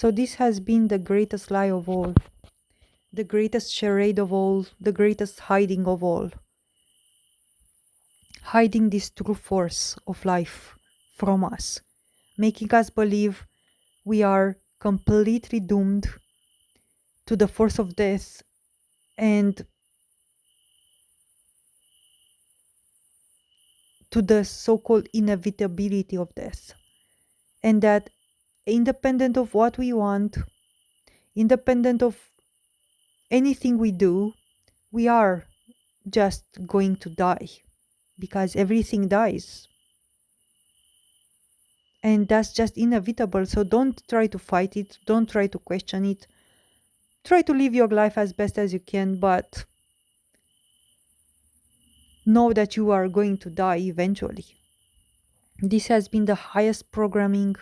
So this has been the greatest lie of all, the greatest charade of all, the greatest hiding of all. Hiding this true force of life from us, making us believe we are completely doomed to the force of death and to the so-called inevitability of death. And that independent of what we want, independent of anything we do, we are just going to die because everything dies. And that's just inevitable. So don't try to fight it. Don't try to question it. Try to live your life as best as you can, but know that you are going to die eventually. This has been the highest programming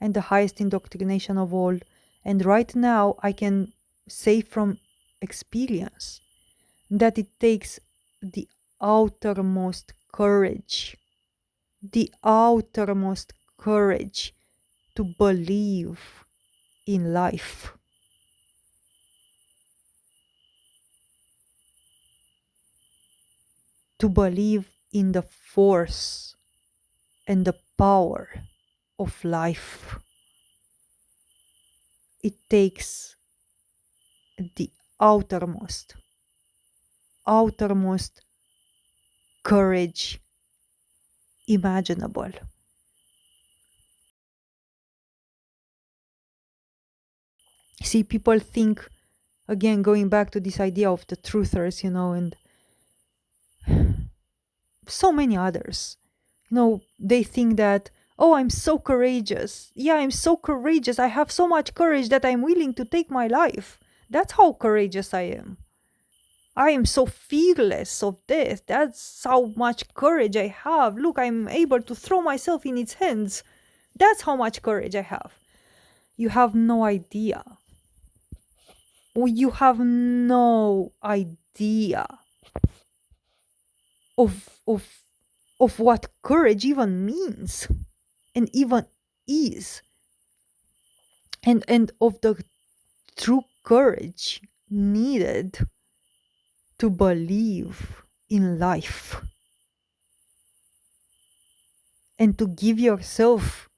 and the highest indoctrination of all. And right now, I can say from experience that it takes the outermost courage, to believe in life. To believe in the force and the power of life. It takes the outermost courage imaginable. See, people think, again, going back to this idea of the truthers, and so many others, they think that, oh, I'm so courageous. Yeah, I'm so courageous. I have so much courage that I'm willing to take my life. That's how courageous I am. I am so fearless of death. That's how much courage I have. Look, I'm able to throw myself in its hands. That's how much courage I have. You have no idea. You have no idea of what courage even means and even is. And of the true courage needed to believe in life and to give yourself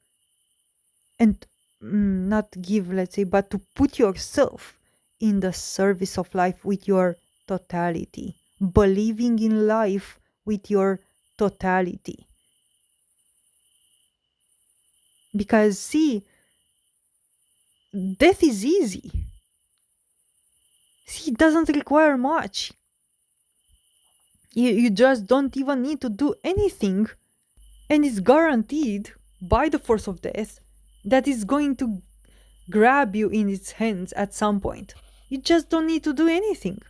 and not give, let's say, but to put yourself in the service of life with your totality, believing in life with your totality. Because see, death is easy. See, it doesn't require much. You just don't even need to do anything, and it's guaranteed by the force of death that it's going to grab you in its hands at some point. You just don't need to do anything.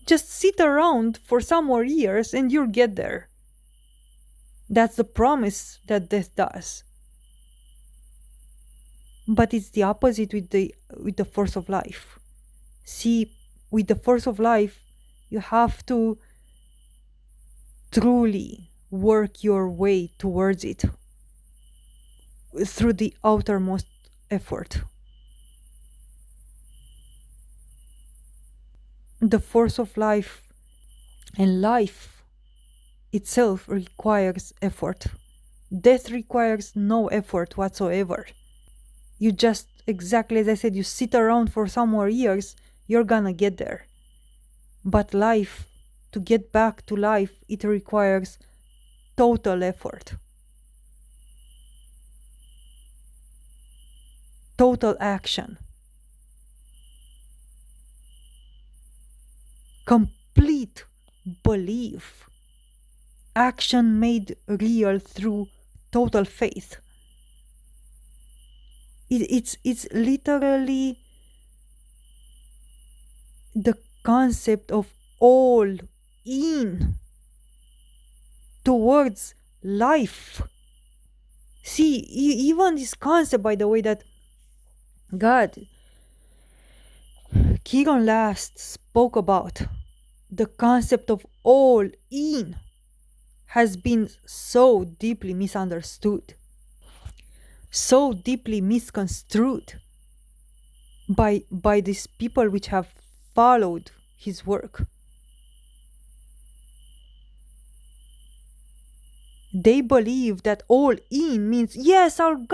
Just sit around for some more years and you'll get there. That's the promise that death does. But it's the opposite with the force of life. See, with the force of life, you have to truly work your way towards it through the outermost effort. The force of life and life itself requires effort. Death requires no effort whatsoever. You just, exactly as I said, you sit around for some more years, you're gonna get there. But life, to get back to life, it requires total effort. Total action. Complete belief. Action made real through total faith. It's literally the concept of all in towards life. See, even this concept, by the way, that God, Kegon Last spoke about, the concept of all in, has been so deeply misunderstood. so deeply misconstrued by these people which have followed his work. They believe that all in means yes, I'm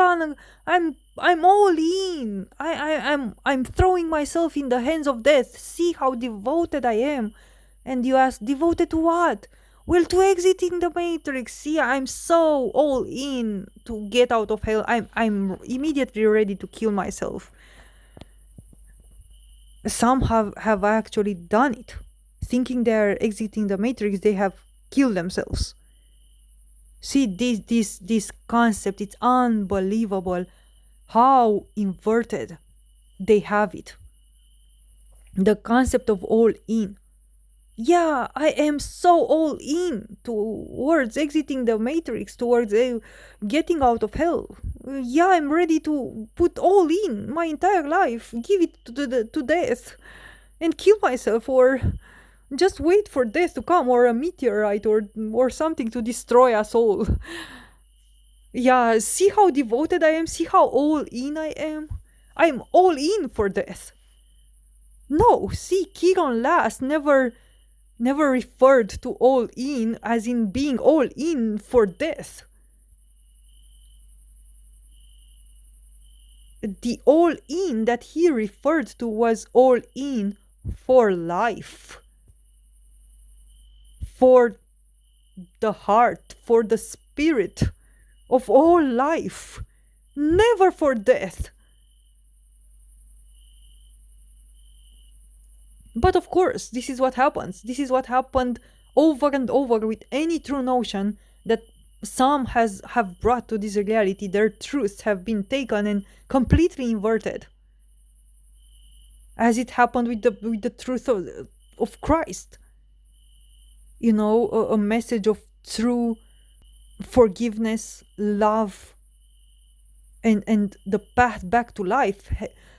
all in. I'm throwing myself in the hands of death. See how devoted I am. And you ask, devoted to what? Well, to exiting the matrix. See, I'm so all in to get out of hell. I'm immediately ready to kill myself. Some have actually done it. Thinking they're exiting the matrix, they have killed themselves. See, this concept, it's unbelievable how inverted they have it. The concept of all in. Yeah, I am so all in towards exiting the matrix, towards getting out of hell. Yeah, I'm ready to put all in my entire life, give it to death, and kill myself, or just wait for death to come, or a meteorite, or something to destroy us all. Yeah, see how devoted I am, see how all in I am. I'm all in for death. No, see, Kiron Last never referred to all in as in being all in for death. The all in that he referred to was all in for life, for the heart, for the spirit of all life, never for death. But of course, this is what happens. This is what happened over and over with any true notion that some have brought to this reality. Their truths have been taken and completely inverted, as it happened with the truth of Christ. You know, a message of true forgiveness, love, and the path back to life.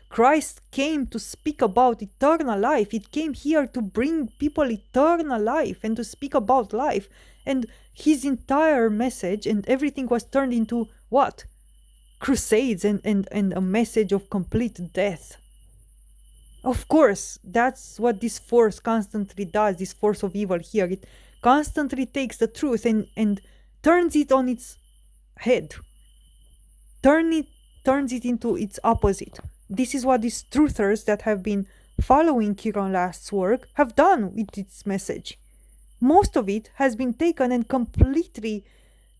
Christ came to speak about eternal life. It came here to bring people eternal life and to speak about life. And his entire message and everything was turned into what? Crusades and a message of complete death. Of course, that's what this force constantly does, this force of evil here. It constantly takes the truth and turns it on its head. Turns it into its opposite. This is what these truthers that have been following Kiron Last's work have done with its message. Most of it has been taken and completely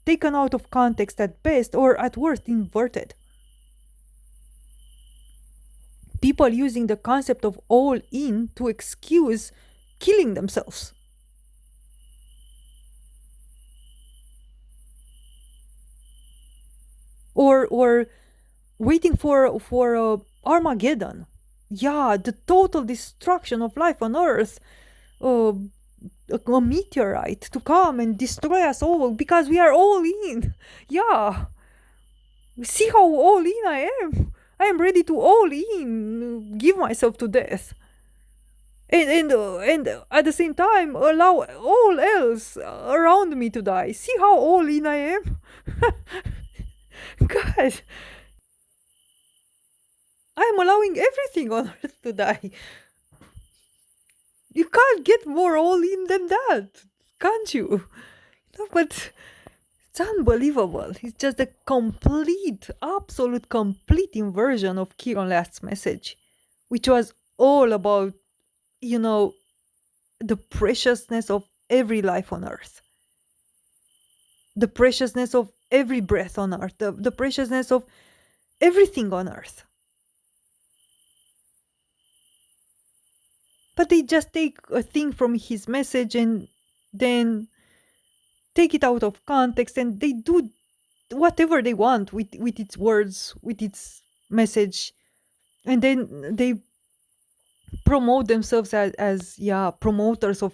taken out of context at best, or at worst inverted. People using the concept of all in to excuse killing themselves. Or waiting for Armageddon. Yeah, the total destruction of life on Earth. Uh, a meteorite to come and destroy us all because we are all in. Yeah. See how all in I am. I am ready to all in, give myself to death. And at the same time allow all else around me to die. See how all in I am? God, I'm allowing everything on earth to die. You can't get more all in than that, can't you? No, but it's unbelievable. It's just a complete, absolute, complete inversion of Kiron Last's message, which was all about, you know, the preciousness of every life on earth, the preciousness of every breath on earth, the preciousness of everything on earth. But they just take a thing from his message and then take it out of context, and they do whatever they want with its words, with its message, and then they promote themselves as yeah, promoters of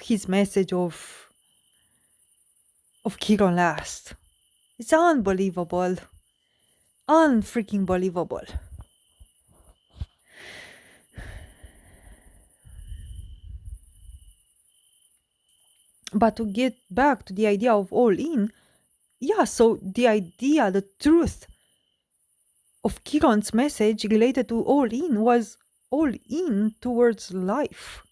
his message of Kiron Last. It's unbelievable, unfreaking believable. But to get back to the idea of all in, yeah, so the idea, the truth of Kiron's message related to all in was all in towards life.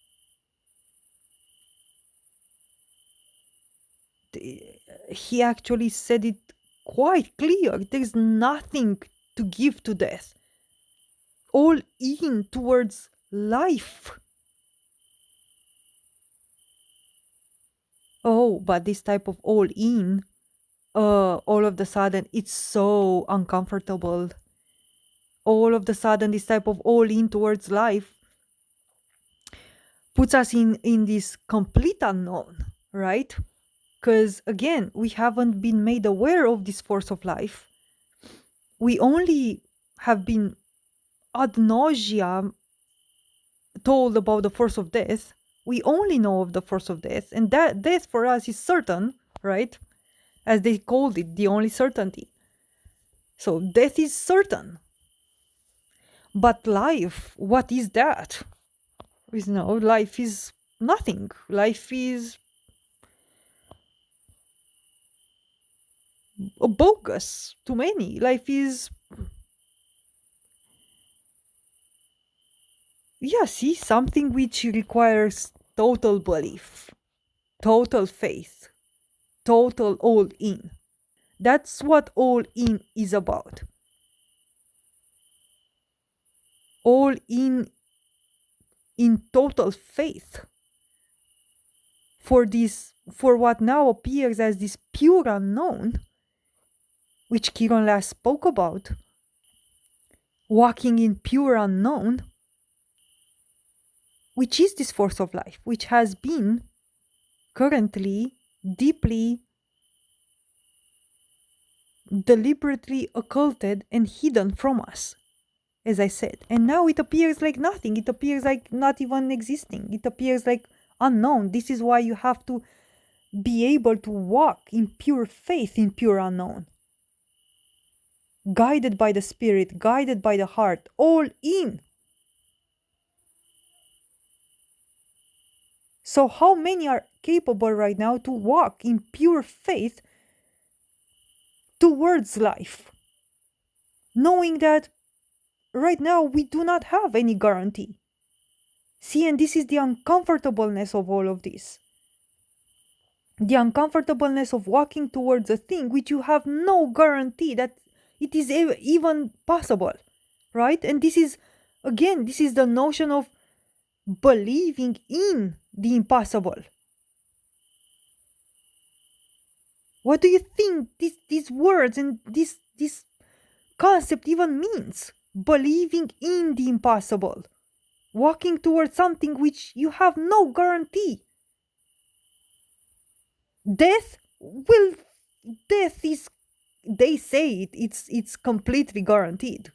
He actually said it quite clear. There's nothing to give to death. All in towards life. Oh, but this type of all in, all of the sudden, it's so uncomfortable. All of the sudden, this type of all in towards life puts us in this complete unknown, right? Because again, we haven't been made aware of this force of life. We only have been ad nauseam told about the force of death. We only know of the force of death, and that death for us is certain, right? As they called it, the only certainty. So death is certain. But life, what is that? Life is nothing. Life is bogus to many. Life is, see, something which requires total belief, total faith, total all in. That's what all in is about. All in total faith for what now appears as this pure unknown, which Chiron last spoke about, walking in pure unknown, which is this force of life, which has been currently deeply, deliberately occulted and hidden from us, as I said. And now it appears like nothing. It appears like not even existing. It appears like unknown. This is why you have to be able to walk in pure faith, in pure unknown. Guided by the spirit, guided by the heart, all in. So how many are capable right now to walk in pure faith towards life, knowing that right now we do not have any guarantee? See, and this is the uncomfortableness of all of this. The uncomfortableness of walking towards a thing which you have no guarantee that it is even possible, right? And this is the notion of believing in the impossible. What do you think these words and this concept even means? Believing in the impossible. Walking towards something which you have no guarantee. Death is, they say it's completely guaranteed.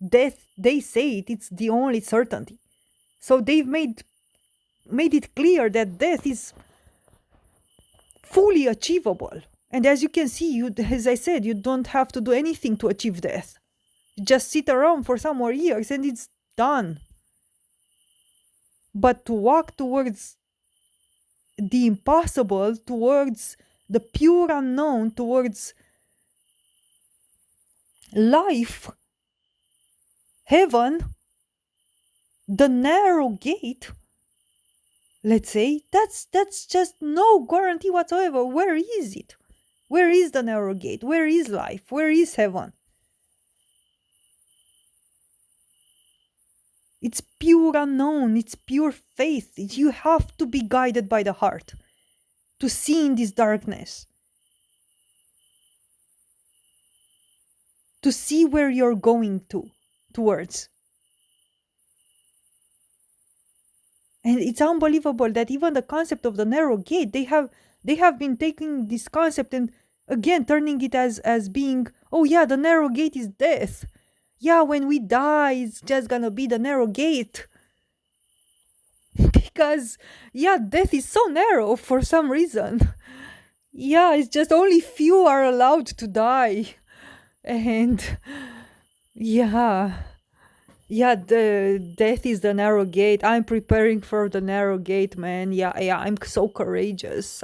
Death, they say it's the only certainty. So they've made it clear that death is fully achievable. And as you can see, as I said, you don't have to do anything to achieve death. Just sit around for some more years and it's done. But to walk towards the impossible, towards the pure unknown, towards life, heaven, the narrow gate, let's say, that's just no guarantee whatsoever. Where is it? Where is the narrow gate? Where is life? Where is heaven? It's pure unknown. It's pure faith. You have to be guided by the heart to see in this darkness, to see where you're going towards. And it's unbelievable that even the concept of the narrow gate, they have been taking this concept and again turning it as being, oh yeah, the narrow gate is death. Yeah, when we die, it's just gonna be the narrow gate. Because, yeah, death is so narrow for some reason. Yeah, it's just only few are allowed to die. And, yeah, the death is the narrow gate. I'm preparing for the narrow gate, man. Yeah, I'm so courageous.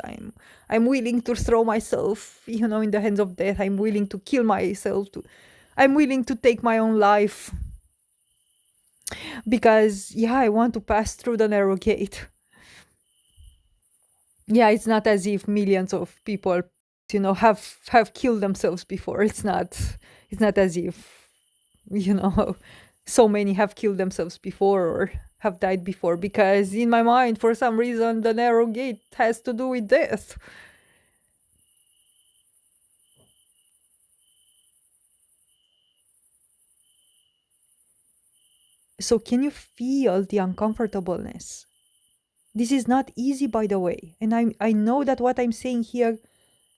I'm willing to throw myself, in the hands of death. I'm willing to kill myself. I'm willing to take my own life because, yeah, I want to pass through the narrow gate. Yeah, it's not as if millions of people, have killed themselves before. It's not as if, you know, so many have killed themselves before or have died before, because in my mind, for some reason, the narrow gate has to do with death. So, can you feel the uncomfortableness? This is not easy, by the way, and I know that what I'm saying here,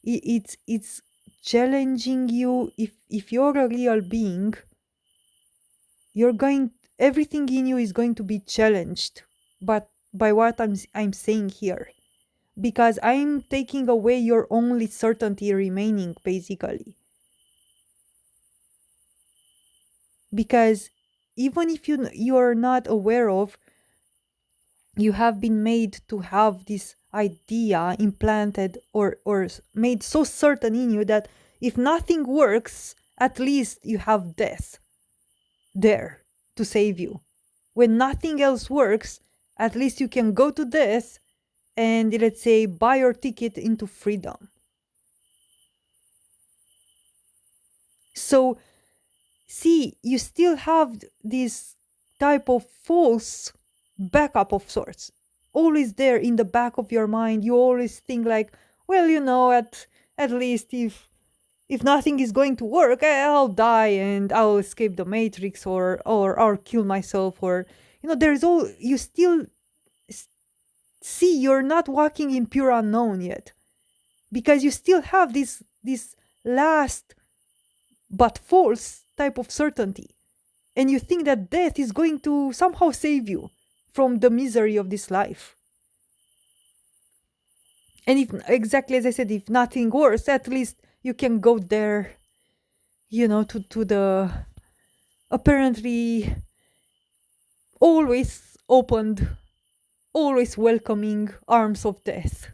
it's challenging you. If you're a real being, you're going everything in you is going to be challenged, but by what I'm saying here, because I'm taking away your only certainty remaining, basically. Because even if you're not aware of, you have been made to have this idea implanted, or made so certain in you that if nothing works, at least you have death there to save you. When nothing else works, at least you can go to death and, let's say, buy your ticket into freedom. So, see, you still have this type of false backup of sorts, always there in the back of your mind. You always think like, well, at least if nothing is going to work, I'll die and I'll escape the matrix, or kill myself, or there's all you still see. You're not walking in pure unknown yet, because you still have this last but false type of certainty, and you think that death is going to somehow save you from the misery of this life. And if, exactly as I said, if nothing worse, at least you can go there, to the apparently always opened, always welcoming arms of death.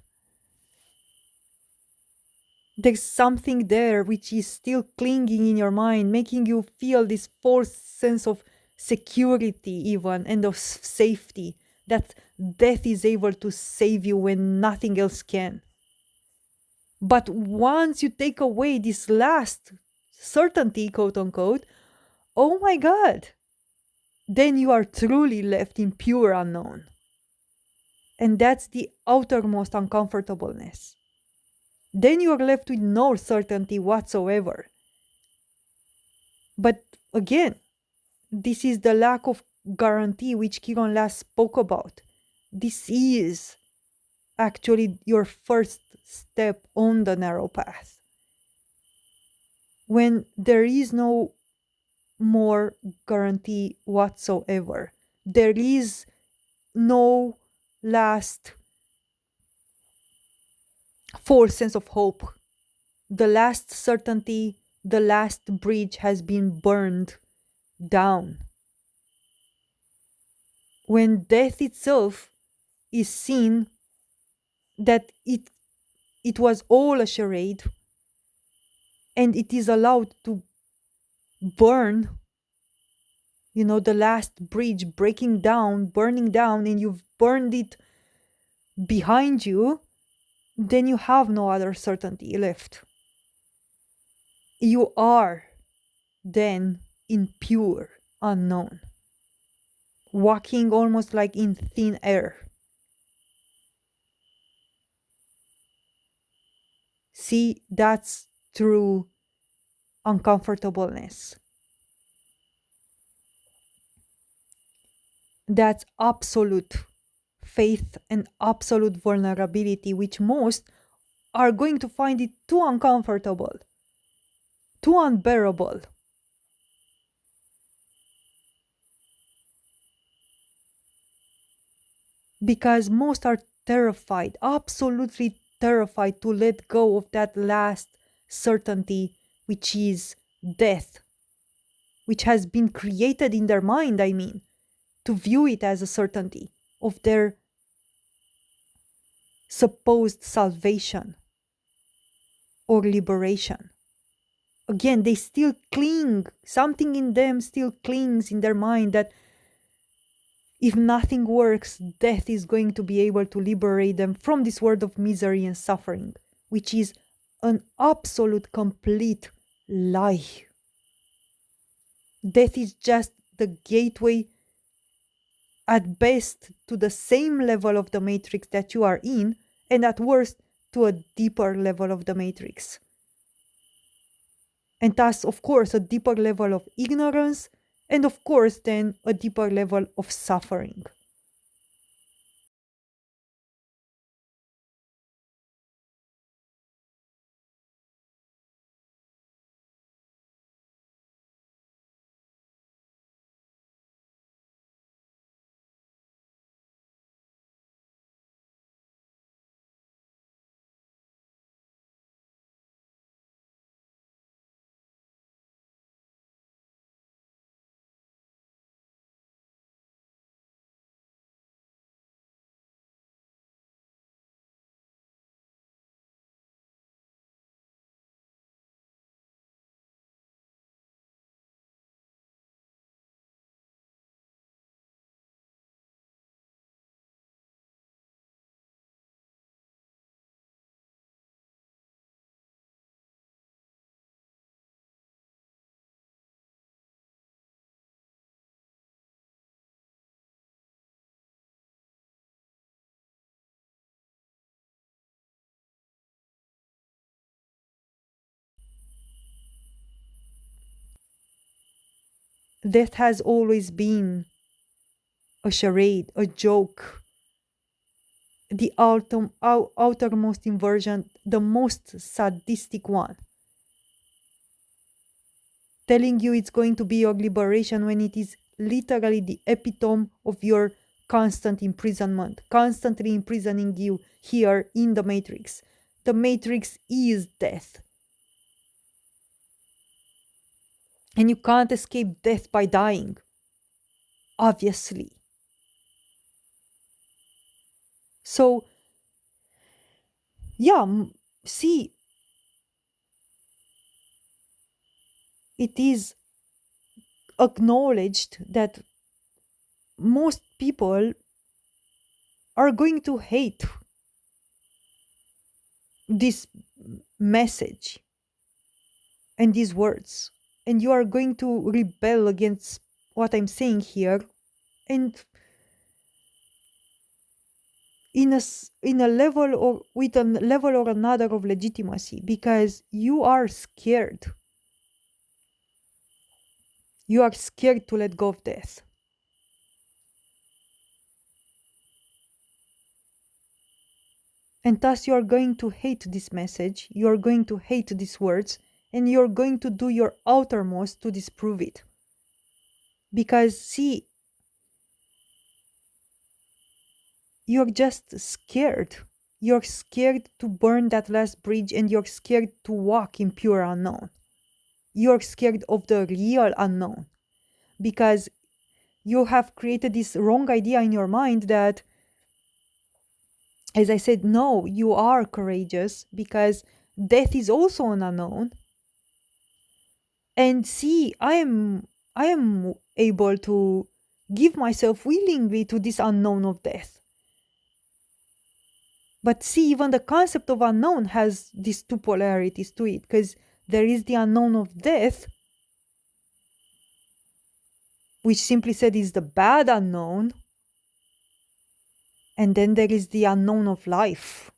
There's something there which is still clinging in your mind, making you feel this false sense of security, even, and of safety, that death is able to save you when nothing else can. But once you take away this last certainty, quote unquote, oh my God, then you are truly left in pure unknown. And that's the outermost uncomfortableness. Then you are left with no certainty whatsoever. But again, this is the lack of guarantee which Kiron last spoke about. This is actually your first step on the narrow path. When there is no more guarantee whatsoever, there is no last false sense of hope. The last certainty, the last bridge has been burned down. When death itself is seen that it was all a charade, and it is allowed to burn, the last bridge breaking down, burning down, and you've burned it behind you, then you have no other certainty left. You are then in pure unknown, walking almost like in thin air. See, that's true uncomfortableness. That's absolute faith and absolute vulnerability, which most are going to find it too uncomfortable, too unbearable. Because most are terrified, absolutely terrified, to let go of that last certainty, which is death, which has been created in their mind, to view it as a certainty of their supposed salvation or liberation. again, they still cling. Something in them still clings in their mind that if nothing works, death is going to be able to liberate them from this world of misery and suffering, which is an absolute, complete lie. Death is just the gateway, at best, to the same level of the matrix that you are in, and at worst, to a deeper level of the matrix. And thus, of course, a deeper level of ignorance, and of course, then a deeper level of suffering. Death has always been a charade, a joke, the outermost inversion, the most sadistic one. Telling you it's going to be your liberation when it is literally the epitome of your constant imprisonment, constantly imprisoning you here in the matrix. The matrix is death. And you can't escape death by dying, obviously. So, yeah, see, it is acknowledged that most people are going to hate this message and these words, and you are going to rebel against what I'm saying here, and in a level or with a level or another of legitimacy, because you are scared. You are scared to let go of death. And thus you are going to hate this message, you are going to hate these words, and you're going to do your outermost to disprove it. Because, see, you're just scared. You're scared to burn that last bridge, and you're scared to walk in pure unknown. You're scared of the real unknown. Because you have created this wrong idea in your mind that, as I said, no, you are courageous because death is also an unknown. And see, I am able to give myself willingly to this unknown of death. But see, even the concept of unknown has these two polarities to it, because there is the unknown of death, which simply said is the bad unknown, and then there is the unknown of life,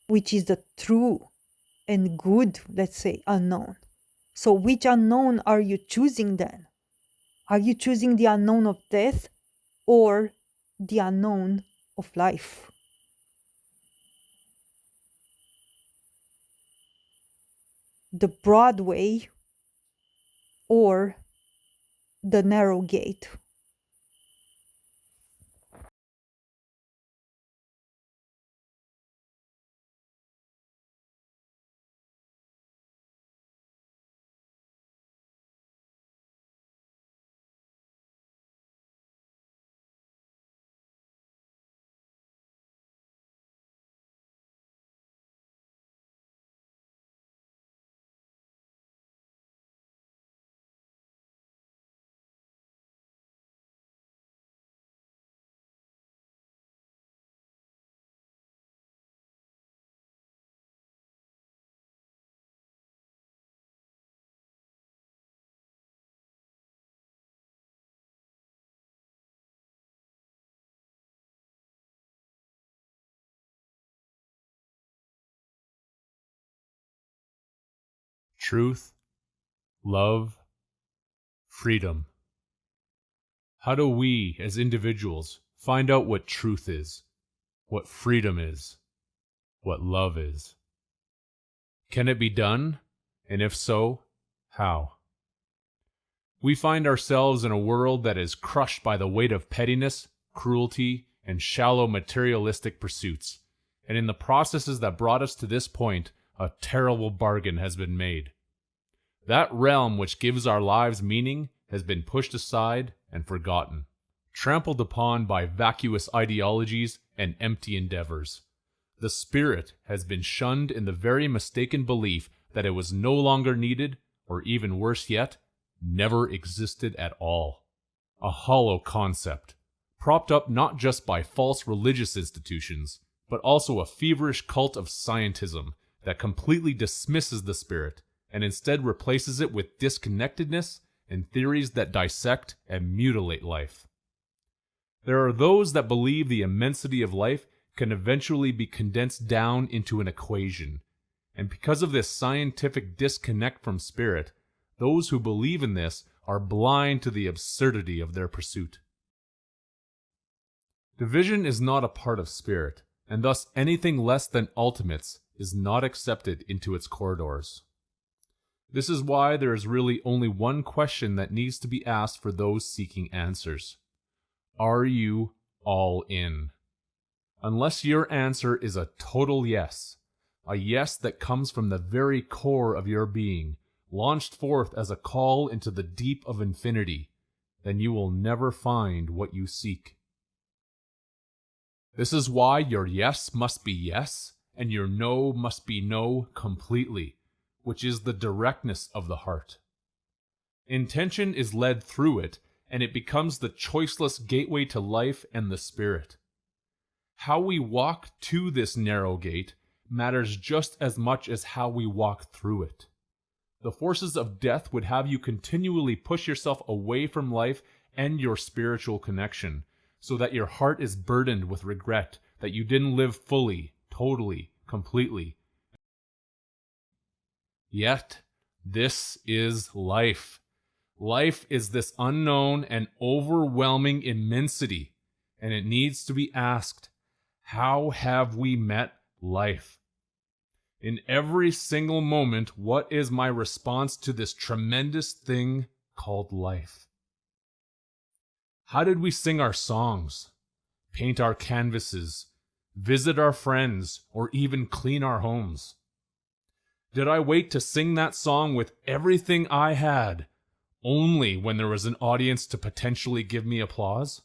which is the true and good, let's say, unknown. So which unknown are you choosing then? Are you choosing the unknown of death or the unknown of life? The broad way or the narrow gate? truth, love, freedom. How do we, as individuals, find out what truth is, what freedom is, what love is? Can it be done? And if so, how? We find ourselves in a world that is crushed by the weight of pettiness, cruelty, and shallow materialistic pursuits. And in the processes that brought us to this point, a terrible bargain has been made. That realm which gives our lives meaning has been pushed aside and forgotten, trampled upon by vacuous ideologies and empty endeavors. The spirit has been shunned in the very mistaken belief that it was no longer needed, or even worse yet, never existed at all. A hollow concept, propped up not just by false religious institutions, but also a feverish cult of scientism that completely dismisses the spirit and instead replaces it with disconnectedness and theories that dissect and mutilate life. There are those that believe the immensity of life can eventually be condensed down into an equation, and because of this scientific disconnect from spirit, those who believe in this are blind to the absurdity of their pursuit. Division is not a part of spirit, and thus anything less than ultimates is not accepted into its corridors. This is why there is really only one question that needs to be asked for those seeking answers. Are you all in? Unless your answer is a total yes, a yes that comes from the very core of your being, launched forth as a call into the deep of infinity, then you will never find what you seek. This is why your yes must be yes, and your no must be no completely, which is the directness of the heart. Intention is led through it, and it becomes the choiceless gateway to life and the spirit. How we walk to this narrow gate matters just as much as how we walk through it. The forces of death would have you continually push yourself away from life and your spiritual connection, so that your heart is burdened with regret that you didn't live fully, totally, completely. Yet, this is life. Life is this unknown and overwhelming immensity, and it needs to be asked, how have we met life? In every single moment, what is my response to this tremendous thing called life? How did we sing our songs, paint our canvases, visit our friends, or even clean our homes? Did I wait to sing that song with everything I had, only when there was an audience to potentially give me applause?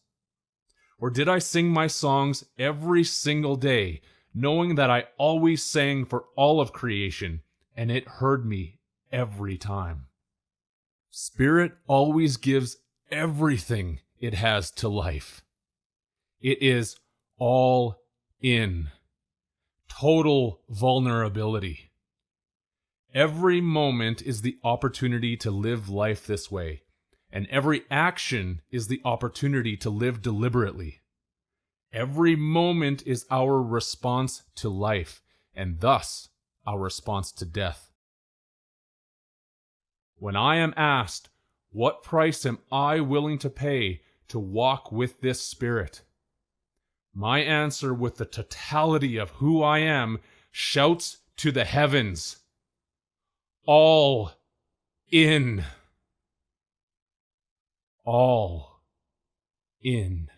Or did I sing my songs every single day, knowing that I always sang for all of creation, and it heard me every time? Spirit always gives everything it has to life. It is all in. Total vulnerability. Every moment is the opportunity to live life this way, and every action is the opportunity to live deliberately. Every moment is our response to life, and thus our response to death. When I am asked, what price am I willing to pay to walk with this spirit? My answer, with the totality of who I am, shouts to the heavens, all in. All in.